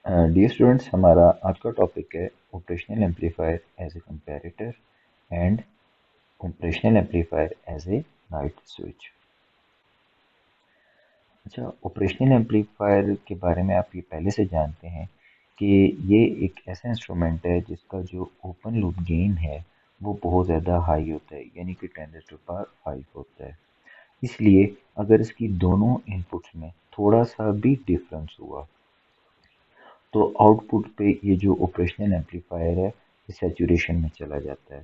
Dear students, हमारा आज का टॉपिक है operational amplifier as a comparator and operational amplifier as a light switch. अच्छा, ऑपरेशनल एम्पलीफायर के बारे में आप ये पहले से जानते हैं कि ये एक ऐसा इंस्ट्रूमेंट है जिसका जो ओपन लूप गेन है वो बहुत ज़्यादा हाई होता है, यानी कि 10⁵ होता है। इसलिए अगर इसकी दोनों इनपुट्स में थोड़ा सा भी डिफरेंस हुआ तो आउटपुट पे ये जो ऑपरेशनल एम्पलीफायर है ये सैचुरेशन में चला जाता है।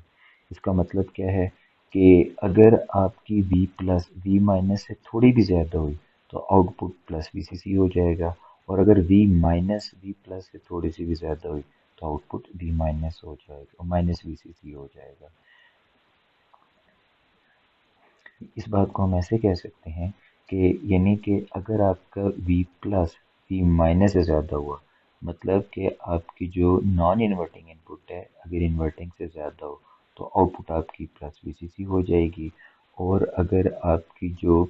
इसका मतलब क्या है कि अगर आपकी V प्लस V माइनस से थोड़ी भी ज़्यादा हुई तो आउटपुट प्लस VCC हो जाएगा, और अगर V माइनस V प्लस से थोड़ी सी भी ज़्यादा हुई तो आउटपुट V माइनस हो जाएगा, माइनस VCC हो जाएगा। इस बात को हम ऐसे कह सकते हैं कि यानी कि अगर आपका V प्लस V माइनस से ज़्यादा हुआ, मतलब कि आपकी जो नॉन इन्वर्टिंग इनपुट है अगर इन्वर्टिंग से ज़्यादा हो तो आउटपुट आपकी प्लस VCC हो जाएगी, और अगर आपकी जो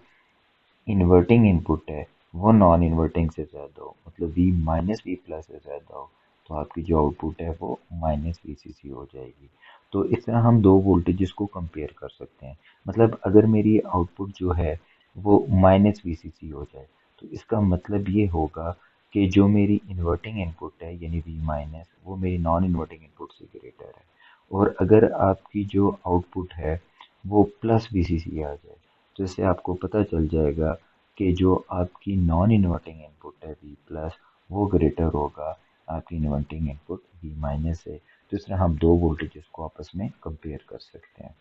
इन्वर्टिंग इनपुट है वो नॉन इन्वर्टिंग से ज़्यादा हो, मतलब V माइनस V प्लस से ज़्यादा हो, तो आपकी जो आउटपुट है वो माइनस VCC हो जाएगी। तो इस तरह हम दो वोल्टेजेस को कंपेयर कर सकते हैं। मतलब अगर मेरी आउटपुट जो है वो माइनस VCC हो जाए तो इसका मतलब ये होगा कि जो मेरी इन्वर्टिंग इनपुट है यानी V माइनस वो मेरी नॉन इन्वर्टिंग इनपुट से ग्रेटर है, और अगर आपकी जो आउटपुट है वो प्लस VCC आ जाए तो इससे आपको पता चल जाएगा कि जो आपकी नॉन इन्वर्टिंग इनपुट है V प्लस वो ग्रेटर होगा आपकी इन्वर्टिंग इनपुट V माइनस से। तो इस तरह हम दो वोल्टेजेस को आपस में कंपेयर कर सकते हैं।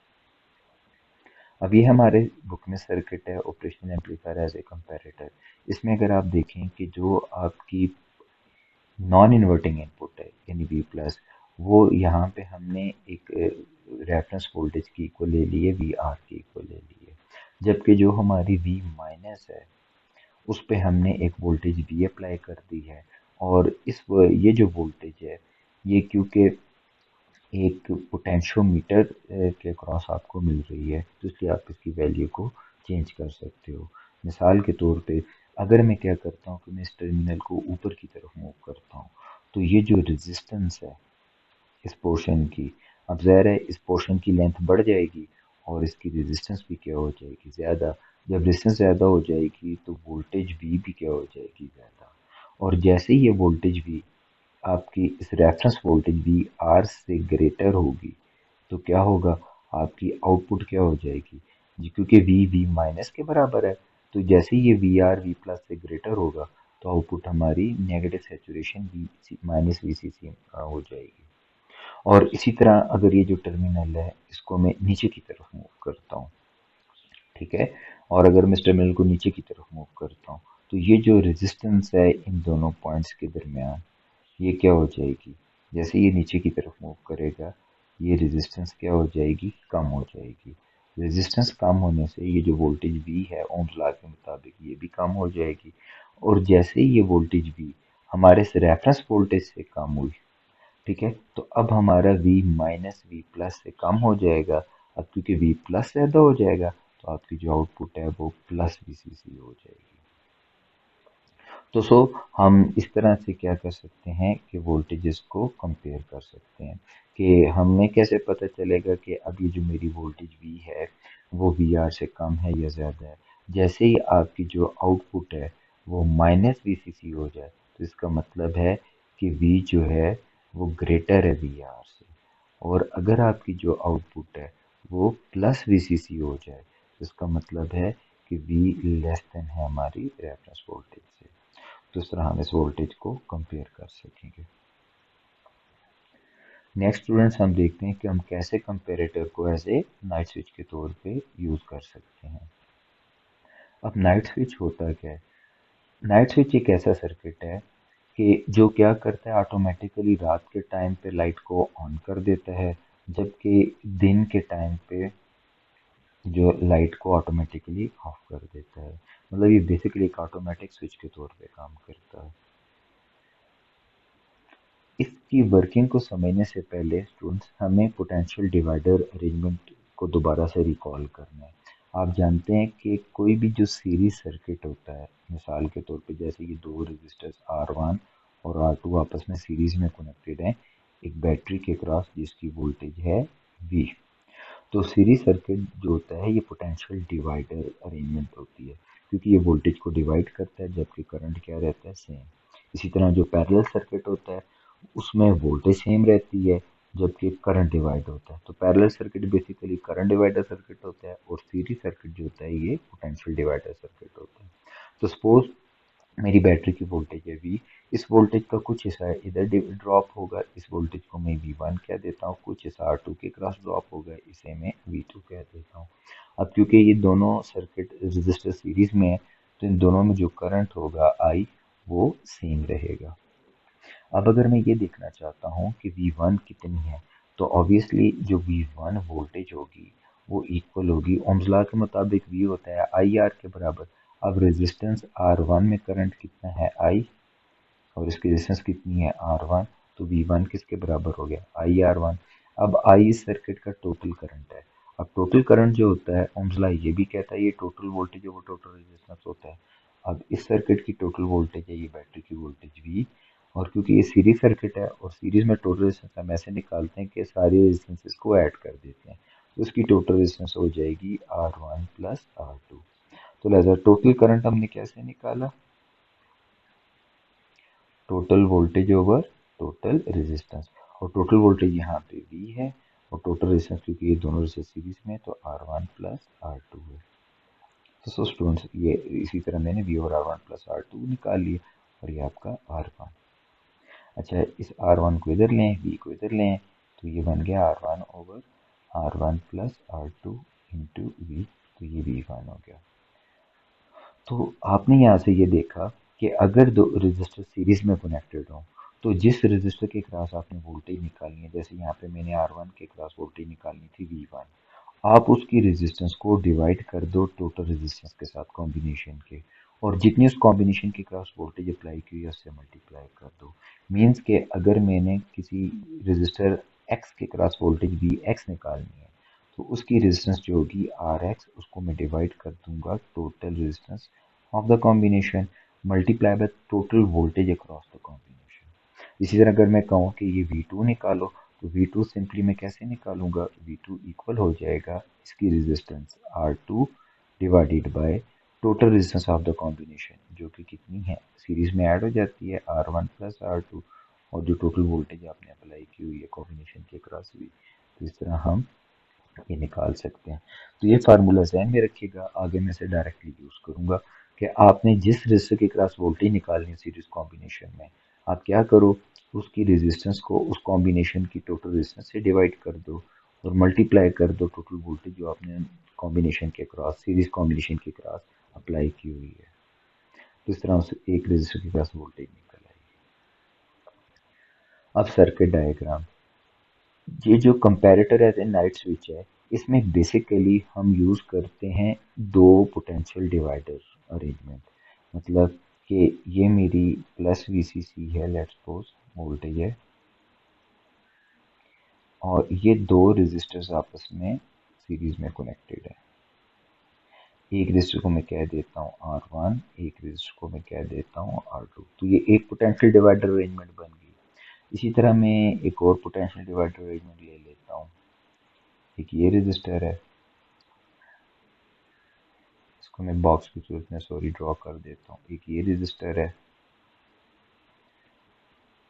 अब ये हमारे बुक में सर्किट है operational amplifier as a comparator. इसमें अगर आप देखें कि जो आपकी नॉन इन्वर्टिंग इनपुट है यानी V प्लस, वो यहाँ पे हमने एक रेफरेंस वोल्टेज की इक्वल ले ली है, VR की इक्वल ले ली है, जबकि जो हमारी V माइनस है उस पे हमने एक वोल्टेज V अप्लाई कर दी है। और ये जो वोल्टेज है ये क्योंकि एक पोटेंशियोमीटर के क्रॉस आपको मिल रही है तो इसलिए आप इसकी वैल्यू को चेंज कर सकते हो। मिसाल के तौर पे अगर मैं क्या करता हूँ कि मैं इस टर्मिनल को ऊपर की तरफ मूव करता हूँ तो ये जो रेजिस्टेंस है इस पोर्शन की, अब ज़ाहिर है इस पोर्शन की लेंथ बढ़ जाएगी और इसकी रेजिस्टेंस भी क्या हो जाएगी ज़्यादा। जब रेजिस्टेंस ज़्यादा हो जाएगी तो वोल्टेज V भी क्या हो जाएगी ज़्यादा, और जैसे ही ये वोल्टेज V आपकी इस रेफरेंस वोल्टेज वी आर से ग्रेटर होगी तो क्या होगा, आपकी आउटपुट क्या हो जाएगी जी, क्योंकि वी माइनस के बराबर है। तो जैसे ही ये वी आर वी प्लस से ग्रेटर होगा तो आउटपुट हमारी negative saturation V minus VCC हो जाएगी। और इसी तरह अगर ये जो टर्मिनल है इसको मैं नीचे की तरफ मूव करता हूँ, ठीक है, और अगर मैं इस टर्मिनल को नीचे की तरफ मूव करता हूँ तो ये जो रेजिस्टेंस है इन दोनों पॉइंट्स के दरमियान ये क्या हो जाएगी, जैसे ये नीचे की तरफ मूव करेगा ये रेजिस्टेंस क्या हो जाएगी, कम हो जाएगी। रेजिस्टेंस कम होने से ये जो वोल्टेज V है ओम्स लॉ के मुताबिक ये भी कम हो जाएगी, और जैसे ही ये वोल्टेज V हमारे से रेफरेंस वोल्टेज से कम हुई, ठीक है, तो अब हमारा V माइनस V प्लस से कम हो जाएगा। अब क्योंकि V प्लस ज़्यादा हो जाएगा तो आपकी जो आउटपुट है वो प्लस VCC हो जाएगी। तो हम इस तरह से क्या कर सकते हैं कि वोल्टेजेस को कंपेयर कर सकते हैं कि हमें कैसे पता चलेगा कि अब ये जो मेरी वोल्टेज V है वो VR से कम है या ज़्यादा है। जैसे ही आपकी जो आउटपुट है वो माइनस VCC हो जाए तो इसका मतलब है कि V जो है वो ग्रेटर है VR से, और अगर आपकी जो आउटपुट है वो प्लस VCC हो जाए तो इसका मतलब है कि V लेस देन है हमारी रेफरेंस वोल्टेज से। तो इस तरह हम इस वोल्टेज को कंपेयर कर सकेंगे। नेक्स्ट स्टूडेंट्स, हम देखते हैं कि हम कैसे कंपेरेटर को एज ए नाइट स्विच के तौर पे यूज़ कर सकते हैं। अब नाइट स्विच होता क्या है? नाइट स्विच एक ऐसा सर्किट है कि जो क्या करता है ऑटोमेटिकली रात के टाइम पे लाइट को ऑन कर देता है, जबकि दिन के टाइम पे जो लाइट को ऑटोमेटिकली ऑफ कर देता है। मतलब ये बेसिकली एक ऑटोमेटिक स्विच के तौर पे काम करता है। इसकी वर्किंग को समझने से पहले स्टूडेंट्स हमें पोटेंशियल डिवाइडर अरेंजमेंट को दोबारा से रिकॉल करना है। आप जानते हैं कि कोई भी जो सीरीज सर्किट होता है, मिसाल के तौर पे जैसे ये दो रेजिस्टर्स R1 और R2 आपस में सीरीज में कनेक्टेड हैं एक बैटरी के क्रॉस जिसकी वोल्टेज है V। तो सीरीज सर्किट जो होता है ये पोटेंशियल डिवाइडर अरेंजमेंट होती है क्योंकि ये वोल्टेज को डिवाइड करता है जबकि करंट क्या रहता है सेम। इसी तरह जो पैरेलल सर्किट होता है उसमें वोल्टेज सेम रहती है जबकि करंट डिवाइड होता है। तो parallel circuit basically current divider circuit होता है और सीरीज सर्किट जो होता है ये पोटेंशियल डिवाइडर सर्किट होता है। तो सपोज मेरी बैटरी की वोल्टेज है V, इस वोल्टेज का कुछ हिस्सा इधर ड्रॉप होगा, इस वोल्टेज को मैं V1 कह देता हूँ, कुछ हिस्सा R2 के क्रॉस ड्रॉप होगा, इसे मैं V2 कह देता हूँ। अब क्योंकि ये दोनों सर्किट रजिस्टर सीरीज में है तो इन दोनों में जो करंट होगा I वो सेम रहेगा। अब अगर मैं ये देखना चाहता हूँ कि V1 कितनी है तो ऑब्वियसली जो V1 वोल्टेज होगी वो इक्वल होगी ओम्स लॉ के मुताबिक V होता है IR के बराबर। अब रेजिस्टेंस R1 में करंट कितना है I और इसकी रेजिस्टेंस कितनी है R1, तो V1 किसके बराबर हो गया IR1। अब I इस सर्किट का टोटल करंट है। अब टोटल करंट जो होता है ओम्स लॉ ये भी कहता है ये total voltage over total resistance होता है। अब इस सर्किट की टोटल वोल्टेज है ये बैटरी की वोल्टेज V, और क्योंकि ये सीरीज सर्किट है और सीरीज में टोटल रेजिस्टेंस हम ऐसे निकालते हैं कि सारे रेजिस्टेंसेस को ऐड कर देते हैं तो उसकी टोटल रेजिस्टेंस हो जाएगी R1 प्लस R2। तो लिहाजा टोटल करंट हमने कैसे निकाला, total voltage over total resistance, और टोटल वोल्टेज यहाँ पे V है और टोटल रेजिस्टेंस क्योंकि ये दोनों रेजिस्टेंस सीरीज में है तो R1 प्लस R2 है। तो सो स्टूडेंट्स ये इसी तरह मैंने V और R1 प्लस R2 निकाल लिया और ये आपका R1। अच्छा इस R1 को इधर लें V को इधर लें तो ये बन गया R1 over R1 plus R2 into V, तो ये V1 हो गया। तो आपने यहाँ से ये देखा कि अगर दो रजिस्टर सीरीज में कनेक्टेड हो तो जिस रजिस्टर के क्रॉस आपने वोल्टेज निकालनी है, जैसे यहाँ पे मैंने R1 के क्रॉस वोल्टेज निकालनी थी V1, आप उसकी रेजिस्टेंस को डिवाइड कर दो टोटल रेजिस्टेंस के साथ कॉम्बिनेशन के, और जितनी उस कॉम्बिनेशन के क्रॉस वोल्टेज अप्लाई की है उससे मल्टीप्लाई कर दो। मीन्स के अगर मैंने किसी रजिस्टर X के क्रॉस वोल्टेज Vx निकालनी है तो उसकी रेजिस्टेंस जो होगी Rx उसको मैं डिवाइड कर दूंगा total resistance of the combination multiply by total voltage across the combination. इसी तरह अगर मैं कहूँ कि ये V2 निकालो तो V2 सिंपली मैं कैसे निकालूंगा, V2 इक्वल हो जाएगा इसकी resistance R2 divided by total resistance of the combination जो कि कितनी है सीरीज में ऐड हो जाती है R1 प्लस R2, और जो टोटल वोल्टेज आपने अप्लाई की हुई है कॉम्बिनेशन के क्रॉस भी, तो इस तरह हम ये निकाल सकते हैं। तो ये फार्मूला जहन में रखिएगा, आगे मैं इसे डायरेक्टली यूज़ करूँगा कि आपने जिस रेजिस्टर के क्रॉस वोल्टेज निकालनी है सीरीज कॉम्बिनेशन में, आप क्या करो उसकी रेजिस्टेंस को उस कॉम्बिनेशन की टोटल रेजिस्टेंस से डिवाइड कर दो और मल्टीप्लाई कर दो टोटल वोल्टेज जो आपने कॉम्बिनेशन के क्रॉस सीरीज कॉम्बिनेशन के क्रॉस अप्लाई की हुई है। तो इस तरह से एक रेजिस्टर के क्रॉस वोल्टेज निकल आएगी। अब सर्किट डायग्राम, ये जो comparator as a light switch है इसमें बेसिकली हम यूज़ करते हैं दो पोटेंशियल डिवाइडर अरेंजमेंट। मतलब कि ये मेरी प्लस VCC है, लेट्स सपोज वोल्टेज है, और ये दो रेजिस्टर्स आपस में सीरीज में कनेक्टेड है। एक रेजिस्टर को मैं कह देता हूँ R1, एक रेजिस्टर को मैं कह देता हूँ R2, तो ये एक पोटेंशियल डिवाइडर अरेंजमेंट बन गई। इसी तरह मैं एक और पोटेंशियल डिवाइडर अरेंजमेंट ले लेता हूँ, एक ये रेजिस्टर है, इसको मैं बॉक्स की सूरत में सॉरी ड्रॉ कर देता हूँ, एक ये रेजिस्टर है,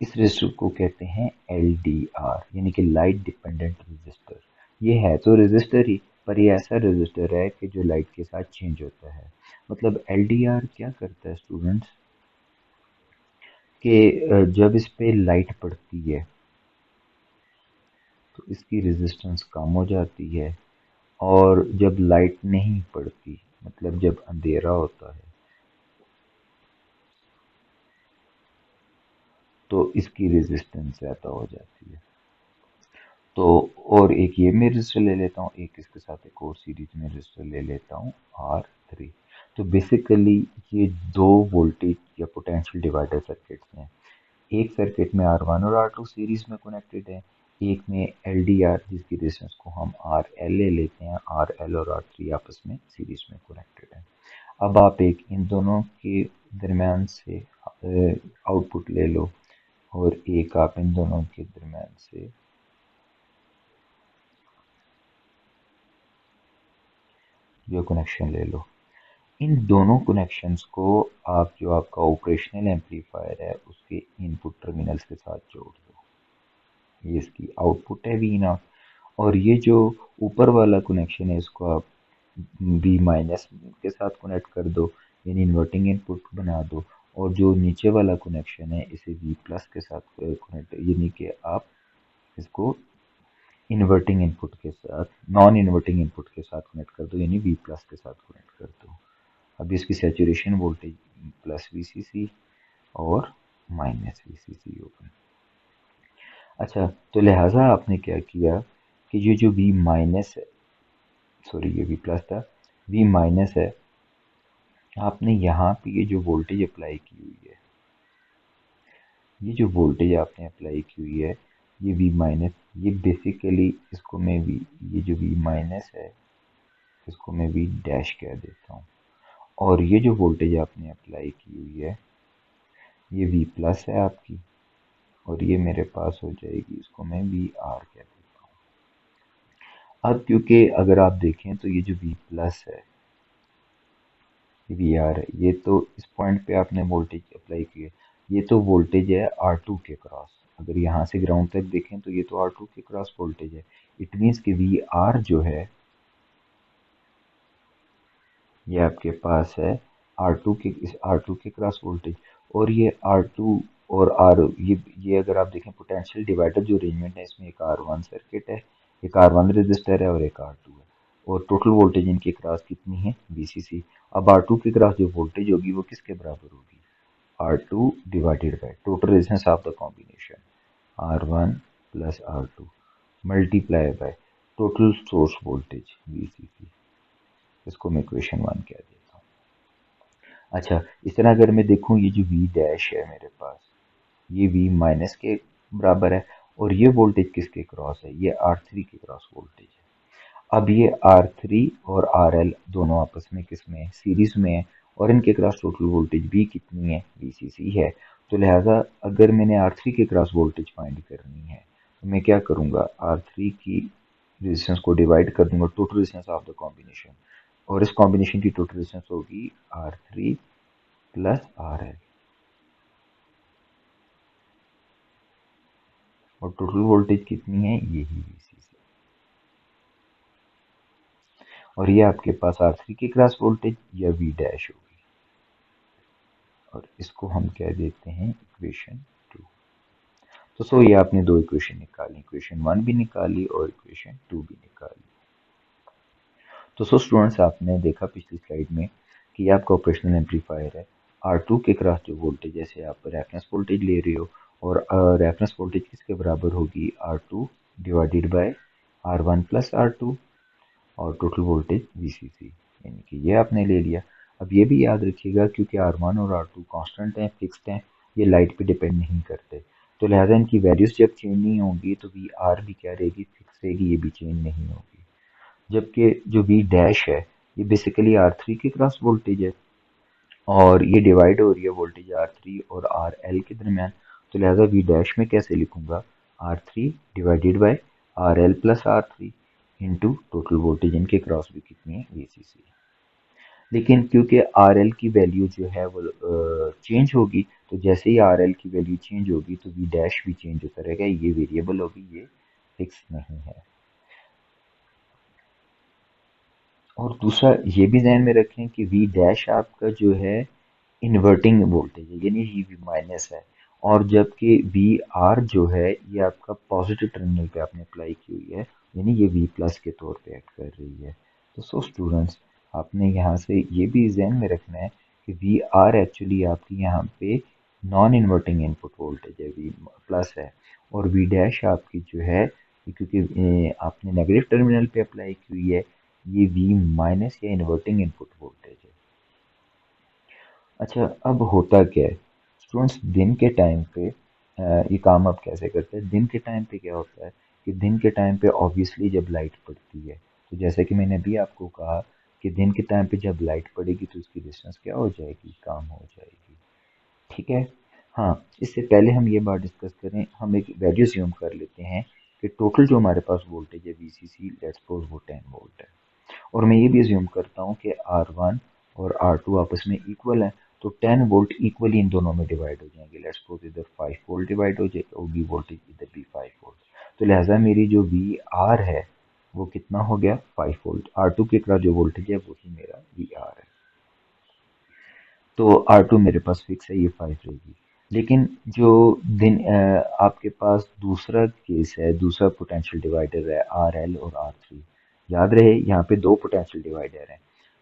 इस रेजिस्टर को कहते हैं LDR यानी कि लाइट डिपेंडेंट रेजिस्टर। ये है तो रेजिस्टर ही पर ये ऐसा रेजिस्टर है कि जो लाइट के साथ चेंज होता है। मतलब LDR क्या करता है स्टूडेंट्स कि जब इस पे लाइट पड़ती है तो इसकी रेजिस्टेंस कम हो जाती है, और जब लाइट नहीं पड़ती मतलब जब अंधेरा होता है तो इसकी रेजिस्टेंस ज़्यादा हो जाती है। तो और एक ये मैं रजिस्टर ले लेता हूँ, एक इसके साथ एक और सीरीज में रजिस्टर ले लेता हूँ R3। तो बेसिकली ये दो वोल्टेज या पोटेंशियल डिवाइडर सर्किट्स हैं। एक सर्किट में R1 और R2 सीरीज में कनेक्टेड है, एक में LDR जिसकी रेजिस्टेंस को हम RL ले लेते हैं, RL और R3 आपस में सीरीज में कनेक्टेड है। अब आप एक इन दोनों के दरमियान से आउटपुट ले लो, और एक आप इन दोनों के दरम्यान से जो कनेक्शन ले लो। इन दोनों कनेक्शंस को आप जो आपका ऑपरेशनल एम्पलीफायर है उसके इनपुट टर्मिनल्स के साथ जोड़ दो। ये इसकी आउटपुट है वी नॉट। और ये जो ऊपर वाला कनेक्शन है इसको आप वी माइनस के साथ कनेक्ट कर दो, यानी इन्वर्टिंग इनपुट बना दो। और जो नीचे वाला कनेक्शन है इसे वी प्लस के साथ कनेक्ट, यानी कि आप इसको इन्वर्टिंग इनपुट के साथ नॉन इन्वर्टिंग इनपुट के साथ कनेक्ट कर दो, यानी वी प्लस के साथ कनेक्ट कर दो। अब इसकी सैचुरेशन वोल्टेज प्लस वीसीसी और माइनस वीसीसी होगा। अच्छा, तो लिहाजा आपने क्या किया कि ये जो वी माइनस है, सॉरी ये वी प्लस था, वी माइनस है, आपने यहाँ पे ये जो वोल्टेज अप्लाई की हुई है, ये जो वोल्टेज आपने अप्लाई की हुई है, ये वी माइनस, ये बेसिकली इसको मैं वी, ये जो वी माइनस है इसको मैं वी डैश कह देता हूँ। और ये जो वोल्टेज आपने अप्लाई की हुई है ये वी प्लस है आपकी, और ये मेरे पास हो जाएगी, इसको मैं वी आर कह देता हूँ। अब क्योंकि अगर आप देखें तो ये जो वी प्लस है वी आर है, ये तो इस पॉइंट पे आपने वोल्टेज अप्लाई की है, ये तो वोल्टेज है आर टू के क्रॉस। अगर यहाँ से ग्राउंड तक देखें तो ये तो आर टू के क्रॉस वोल्टेज है। इट मीन्स कि वी आर जो है ये आपके पास है R2 के, इस R2 के क्रॉस वोल्टेज। और ये R2 और R, ये अगर आप देखें पोटेंशियल डिवाइडर जो अरेंजमेंट है इसमें एक R1 सर्किट है, एक R1 रजिस्टर है और एक R2 है। और टोटल वोल्टेज इनके क्रॉस कितनी है VCC। अब R2 के क्रॉस जो वोल्टेज होगी वो किसके बराबर होगी, R2 divided by total resistance of the combination R1 plus R2 multiply by total source voltage VCC। इसको मैं इक्वेशन 1 कह देता हूँ। अच्छा, इस तरह अगर मैं देखूं ये जो V डैश है मेरे पास, ये V माइनस के बराबर है, और ये वोल्टेज किसके क्रॉस है, ये R3 के क्रॉस वोल्टेज है। अब ये R3 और RL दोनों आपस में किसमें है, सीरीज में है, और इनके क्रॉस टोटल वोल्टेज भी कितनी है, VCC है। तो लिहाजा अगर मैंने R3 के क्रॉस वोल्टेज फाइंड करनी है तो मैं क्या करूँगा, R3 की रेजिस्टेंस को डिवाइड कर दूंगा total resistance of the combination, और इस कॉम्बिनेशन की टोटल रेजिस्टेंस होगी R3 प्लस RL, और टोटल वोल्टेज कितनी है, यही VCC। और ये आपके पास R3 की क्रॉस वोल्टेज या V डैश होगी, और इसको हम कह देते हैं इक्वेशन 2। तो सो ये आपने दो इक्वेशन निकाली, इक्वेशन 1 भी निकाली और इक्वेशन 2 भी निकाली। तो सो स्टूडेंट्स, आपने देखा पिछली स्लाइड में कि ये आपका ऑपरेशनल एम्पलीफायर है। R2 के क्रॉस जो वोल्टेज, जैसे आप रेफरेंस वोल्टेज ले रहे हो, और रेफरेंस वोल्टेज किसके बराबर होगी, R2 divided by R1 plus R2, और टोटल वोल्टेज VCC, यानी कि ये आपने ले लिया। अब ये भी याद रखिएगा क्योंकि R1 और R2 कांस्टेंट हैं, फिक्स्ड हैं, ये लाइट पे डिपेंड नहीं करते, तो लिहाजा इनकी वैल्यूज जब चेंज नहीं होंगी तो VR भी क्या रहेगी, फिक्स रहेगी, ये भी चेंज नहीं होगी। जबकि जो V डैश है ये बेसिकली R3 के क्रॉस वोल्टेज है, और ये डिवाइड हो रही है वोल्टेज R3 और RL के दरमियान। तो लिहाजा V डैश में कैसे लिखूंगा, R3 divided by RL plus R3 into total voltage, इनके क्रॉस भी कितनी है, VCC। लेकिन क्योंकि RL की वैल्यू जो है वो चेंज होगी, तो जैसे ही RL की वैल्यू चेंज होगी तो V डैश भी चेंज होता रहेगा, ये वेरिएबल होगी, ये फिक्स नहीं है। और दूसरा ये भी ध्यान में रखें कि V डैश आपका जो है इन्वर्टिंग वोल्टेज है, यानी ये V माइनस है, और जबकि वी आर जो है ये आपका पॉजिटिव टर्मिनल पे आपने अप्लाई की हुई है, यानी ये V प्लस के तौर पे एक्ट कर रही है। तो सो स्टूडेंट्स, आपने यहाँ से ये भी ध्यान में रखना है कि वी आर एक्चुअली आपकी यहाँ पे नॉन इन्वर्टिंग इनपुट वोल्टेज है, V प्लस है, और V डैश आपकी जो है, क्योंकि आपने नेगेटिव टर्मिनल पे अप्लाई की हुई है, ये V माइनस या इन्वर्टिंग इनपुट वोल्टेज है। अच्छा, अब होता क्या है स्टूडेंट्स, दिन के टाइम पे ये काम आप कैसे करते हैं, दिन के टाइम पे क्या होता है कि दिन के टाइम पे ऑब्वियसली जब लाइट पड़ती है, तो जैसे कि मैंने अभी आपको कहा कि दिन के टाइम पे जब लाइट पड़ेगी तो उसकी डिस्टेंस क्या हो जाएगी, कम हो जाएगी, ठीक है। हाँ, इससे पहले हम ये बात डिस्कस करें, हम एक वैल्यू अज्यूम कर लेते हैं कि टोटल जो हमारे पास वोल्टेज है वीसीसी, लेट्स सपोज वो 10 वोल्ट है। और मैं ये भी अज्यूम करता हूँ कि R1 और R2 आपस में इक्वल है, तो 10 वोल्ट इक्वली इन दोनों में डिवाइड हो जाएंगे। लेट्स सपोज इधर 5 वोल्ट डिवाइड हो जाए होगी वोल्टेज, इधर भी 5 वोल्ट। तो लिहाजा मेरी जो वी आर है वो कितना हो गया, 5 वोल्ट। R2 के अक्रॉस जो वोल्टेज है वही मेरा वी आर है। तो R2 मेरे पास फिक्स है, ये 5 रहेगी। लेकिन जो आपके पास दूसरा केस है, दूसरा पोटेंशियल डिवाइडर है RL और R3। याद रहे यहाँ पे दो पोटेंशियल डिवाइडर हैं,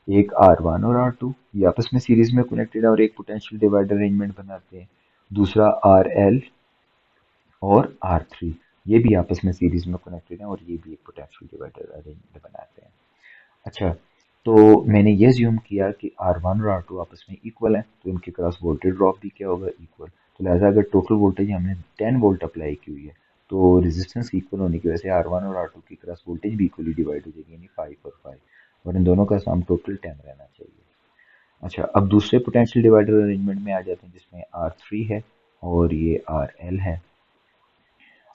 एक R1 और R2, ये आपस में सीरीज में कनेक्टेड है और एक पोटेंशियल डिवाइडर अरेंजमेंट बनाते हैं। दूसरा RL और R3, ये भी आपस में सीरीज में कनेक्टेड है और ये भी एक पोटेंशियल डिवाइडर अरेंजमेंट बनाते हैं। अच्छा, तो मैंने ये ज्यूम किया कि R1 और R2 आपस में इक्वल हैं, तो इनके क्रॉस वोल्टेज ड्रॉप भी क्या होगा, इक्वल। तो लिहाजा अगर टोटल वोल्टेज हमने 10 वोल्ट अप्लाई की हुई है, तो रेजिस्टेंस इक्वल होने की वजह से R1 और R2 की क्रॉस वोल्टेज भी इक्वली डिवाइड हो जाएगी, यानी 5 और 5, और इन दोनों का सम टोटल 10 रहना चाहिए। अच्छा, अब दूसरे पोटेंशियल डिवाइडर अरेंजमेंट में आ जाते हैं, जिसमें R3 है और ये RL है।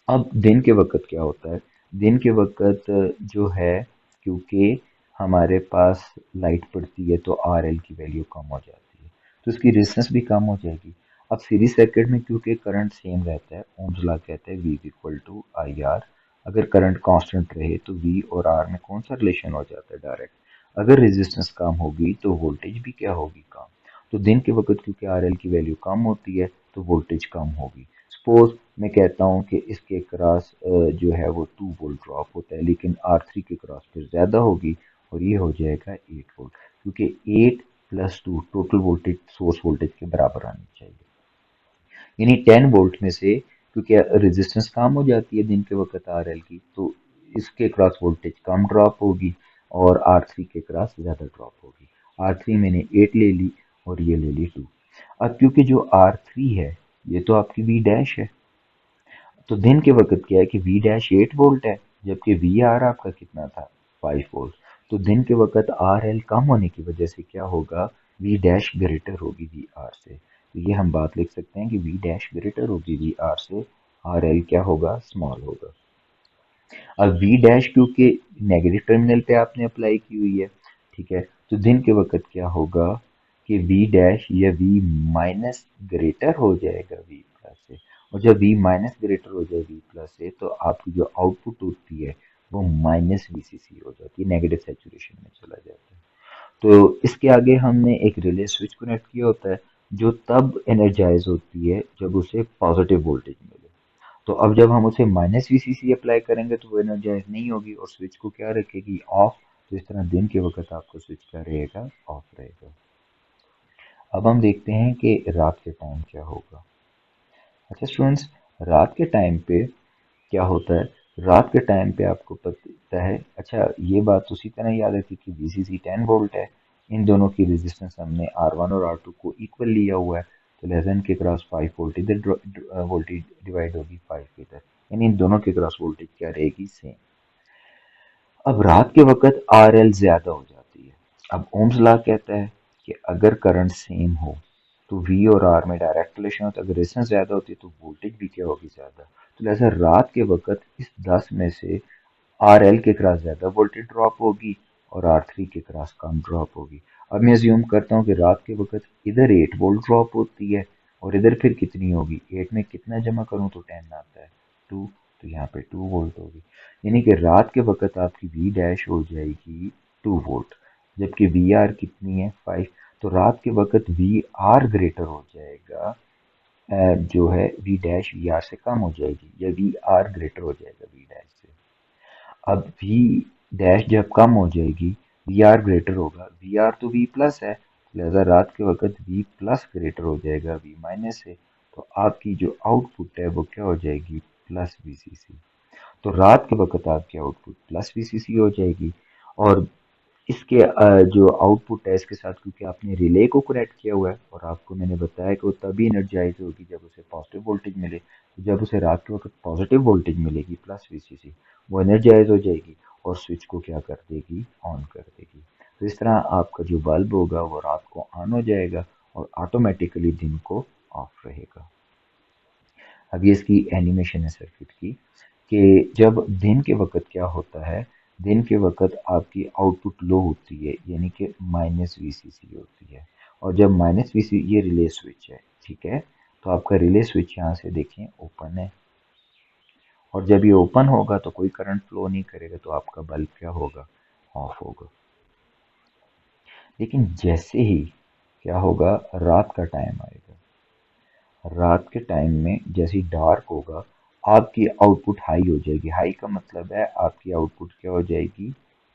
अब दिन के वक़्त क्या होता है? दिन के वक़्त जो है, क्योंकि हमारे पास लाइट पड़ती है तो आरएल की वैल्यू कम हो जाती है, तो इसकी रेजिस्टेंस भी कम हो जाएगी। अब सीरीज सर्किट में क्योंकि करंट सेम रहता है, ओम्स लॉ कहता है V equal to I R. अगर करंट कांस्टेंट रहे तो V और R में कौन सा रिलेशन हो जाता है, डायरेक्ट। अगर रेजिस्टेंस कम होगी तो वोल्टेज भी क्या होगी, कम। तो दिन के वक़्त क्योंकि आरएल की वैल्यू कम होती है तो वोल्टेज कम होगी। सपोज मैं कहता हूँ कि इसके क्रॉस जो है वो 2 वोल्ट ड्रॉप होता है, लेकिन R3 के क्रॉस फिर ज़्यादा होगी और ये हो जाएगा 8 वोल्ट, क्योंकि 8 plus 2 total voltage source voltage के बराबर आनी चाहिए। यानी 10 वोल्ट में से, क्योंकि रेजिस्टेंस कम हो जाती है दिन के वक्त आरएल की, तो इसके क्रॉस वोल्टेज कम ड्रॉप होगी और R3 के क्रॉस ज़्यादा ड्रॉप होगी। R3 मैंने 8 ले ली और ये ले ली 2। अब क्योंकि जो R3 है ये तो आपकी V डैश है, तो दिन के वक्त क्या है कि V डैश 8 वोल्ट है, जबकि वी आर आपका कितना था, 5 वोल्ट। तो दिन के वक्त आर एल कम होने की वजह से क्या होगा, V डैश ग्रेटर होगी वी आर से। तो ये हम बात लिख सकते हैं कि V डैश ग्रेटर होगी वी आर से, आर एल क्या होगा, स्मॉल होगा। अब V डैश क्योंकि नेगेटिव टर्मिनल पे आपने अप्लाई की हुई है, ठीक है, तो दिन के वक्त क्या होगा कि V डैश या V माइनस ग्रेटर हो जाएगा V प्लस से। और जब V माइनस ग्रेटर हो जाए V प्लस से, तो आपकी जो आउटपुट होती है वो माइनस VCC हो जाती है, नेगेटिव सेचुरेशन में चला जाता है। तो इसके आगे हमने एक रिले स्विच कनेक्ट किया होता है, जो तब एनर्जाइज होती है जब उसे पॉजिटिव वोल्टेज मिले। तो अब जब हम उसे माइनस वीसीसी अप्लाई करेंगे तो वो एनर्जाइज नहीं होगी और स्विच को क्या रखेगी, ऑफ। तो इस तरह दिन के वक्त आपको स्विच क्या रहेगा, ऑफ रहेगा। अब हम देखते हैं कि रात के टाइम क्या होगा। अच्छा स्टूडेंट्स, रात के टाइम पे क्या होता है, रात के टाइम पे आपको पता है, अच्छा ये बात उसी तरह याद रखी कि वीसीसी 10 वोल्ट है, इन दोनों की रेजिस्टेंस हमने R1 और R2 को इक्वल लिया हुआ है, तो लेसन के क्रॉस 5 वोल्ट इधर वोल्टेज डिवाइड होगी 5 इधर, यानी इन दोनों के क्रॉस वोल्टेज क्या रहेगी, सेम। अब रात के वक्त आर एल ज्यादा हो जाती है। अब ओम्स लॉ कहता है कि अगर करंट सेम हो तो वी और आर में डायरेक्ट रिलेशन होता है, अगर रेजिस्टेंस ज्यादा होती है तो वोल्टेज भी क्या होगी, ज्यादा। तो लिहाजा रात के वक्त इस 10 में से आर एल के क्रॉस ज्यादा वोल्टेज ड्रॉप होगी और आर थ्री के क्रॉस कम ड्रॉप होगी। अब मैं अज्यूम करता हूँ कि रात के वक्त इधर 8 वोल्ट ड्रॉप होती है और इधर फिर कितनी होगी, 8 में कितना जमा करूँ तो 10 आता है, 2। तो यहाँ पे 2 वोल्ट होगी, यानी कि रात के वक्त आपकी वी डैश हो जाएगी 2 वोल्ट, जबकि वी आर कितनी है, 5। तो रात के वक्त वी आर ग्रेटर हो जाएगा, जो है वी डैश वी आर से कम हो जाएगी, या वी आर ग्रेटर हो जाएगा वी डैश से। अब वी डैश जब कम हो जाएगी, वी आर ग्रेटर होगा, वी आर तो वी प्लस है, लिहाजा रात के वक्त वी प्लस ग्रेटर हो जाएगा वी माइनस से। तो आपकी जो आउटपुट है वो क्या हो जाएगी, प्लस वीसीसी। तो रात के वक्त आपकी आउटपुट प्लस वीसीसी हो जाएगी। और इसके जो आउटपुट है इसके साथ, क्योंकि आपने रिले को कनेक्ट किया हुआ है और आपको मैंने बताया कि वो तभी एनर्जाइज होगी जब उसे पॉजिटिव वोल्टेज मिले, तो जब उसे रात के वक्त पॉजिटिव वोल्टेज मिलेगी प्लस वीसीसी, वो एनर्जाइज हो जाएगी और स्विच को क्या कर देगी, ऑन कर देगी। तो इस तरह आपका जो बल्ब होगा वो रात को ऑन हो जाएगा और ऑटोमेटिकली दिन को ऑफ रहेगा। अब ये इसकी एनिमेशन है सर्किट की कि जब दिन के वक्त क्या होता है, दिन के वक्त आपकी आउटपुट लो होती है यानी कि माइनस वीसीसी होती है। और जब माइनस वीसी ये रिले स्विच है, ठीक है, तो आपका रिले स्विच यहाँ से देखें ओपन है, और जब ये ओपन होगा तो कोई करंट फ्लो नहीं करेगा, तो आपका बल्ब क्या होगा, ऑफ होगा। लेकिन जैसे ही क्या होगा, रात का टाइम आएगा, रात के टाइम में जैसे ही डार्क होगा आपकी आउटपुट हाई हो जाएगी। हाई का मतलब है आपकी आउटपुट क्या हो जाएगी,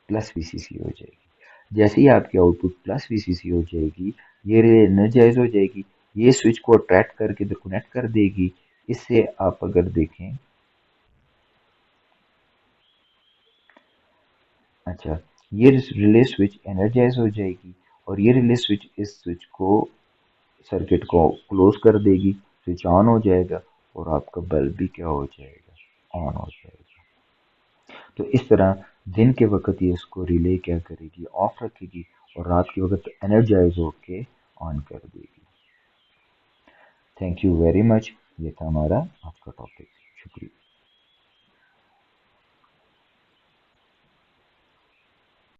प्लस वीसीसी हो जाएगी। जैसे ही आपकी आउटपुट प्लस वीसीसी हो जाएगी, ये रिले एनर्जाइज हो जाएगी, ये स्विच को अट्रैक्ट करके इधर कनेक्ट कर देगी। इससे आप अगर देखें, अच्छा, ये रिले स्विच एनर्जाइज हो जाएगी और ये रिले स्विच इस स्विच को, सर्किट को क्लोज कर देगी, स्विच ऑन हो जाएगा और आपका बल्ब भी क्या हो जाएगा, ऑन हो जाएगा। तो इस तरह दिन के वक्त ये इसको रिले क्या करेगी, ऑफ रखेगी, और रात के वक्त एनर्जाइज होके ऑन कर देगी। Thank you very much. ये था हमारा आज का टॉपिक।